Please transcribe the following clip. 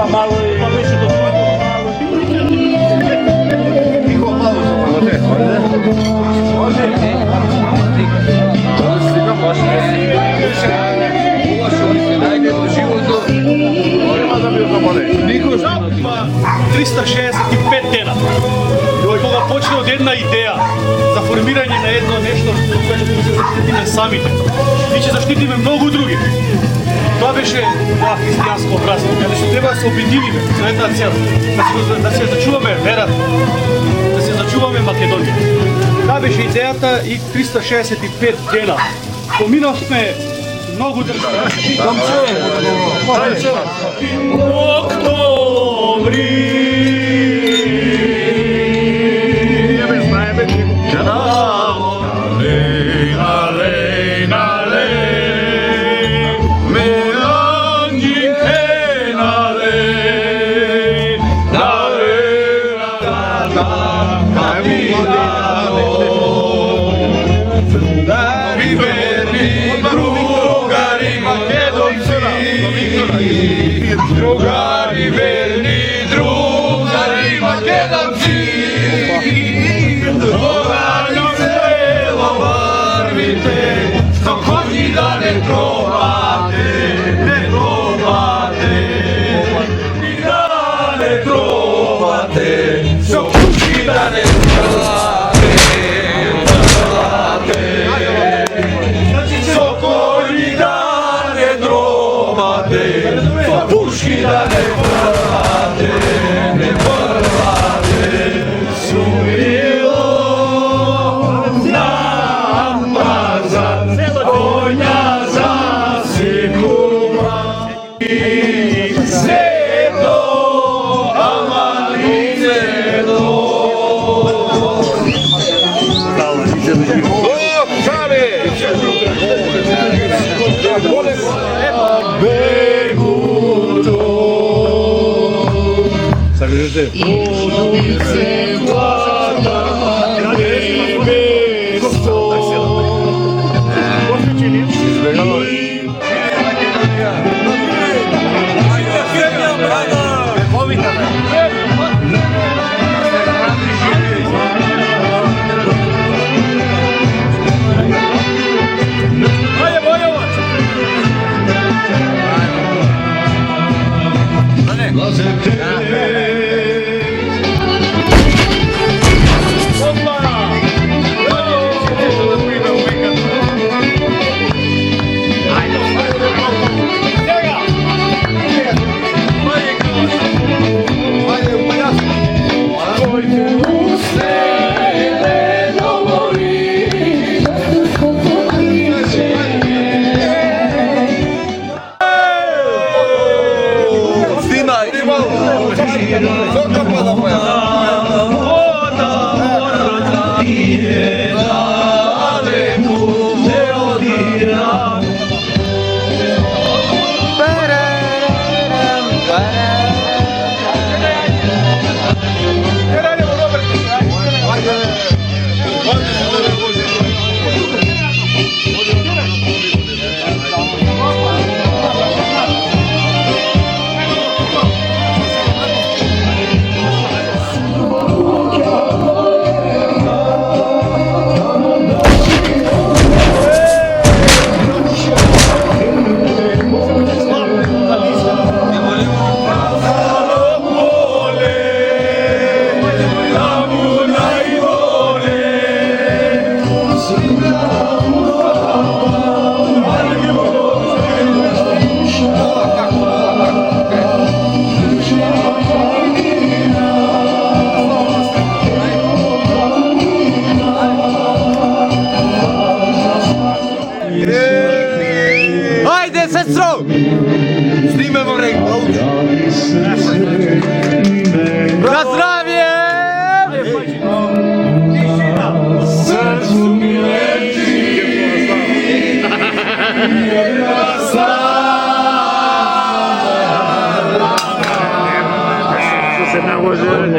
Pa malo i... Pa više do drugo. Tiho pauzu, može. Može. Slika može. Ajde u životu. Nema da bi zabole. Niko Pa 365 dena. Koga počne od jedna ideja za formiranje na jedno nešto koje će se zaštititi samite. Mi će zaštititi mnogo drugih. To беше това християнско братство. Значи треба да се обединиме за една цел. Да се зачуваме верата. Да се зачуваме Македонија. Това беше идеята и 365 дена. Поминавме много држави. Октомври. Drugari verni, drugari makedonci, drugari selo barvite, sto konji da ne trovate, ne trovate, i da ne trovate, sto kući da ne trovate, sto konji da ne trovate, puški da ne prvate, sumilo namazat, konja zasikuma i sveto, amaline do. Ulice vlada nebesko. Ajde, sestro! Snimemo rekao! Na zdravje! Srcu mi leži jedna stara. Se nałożyli.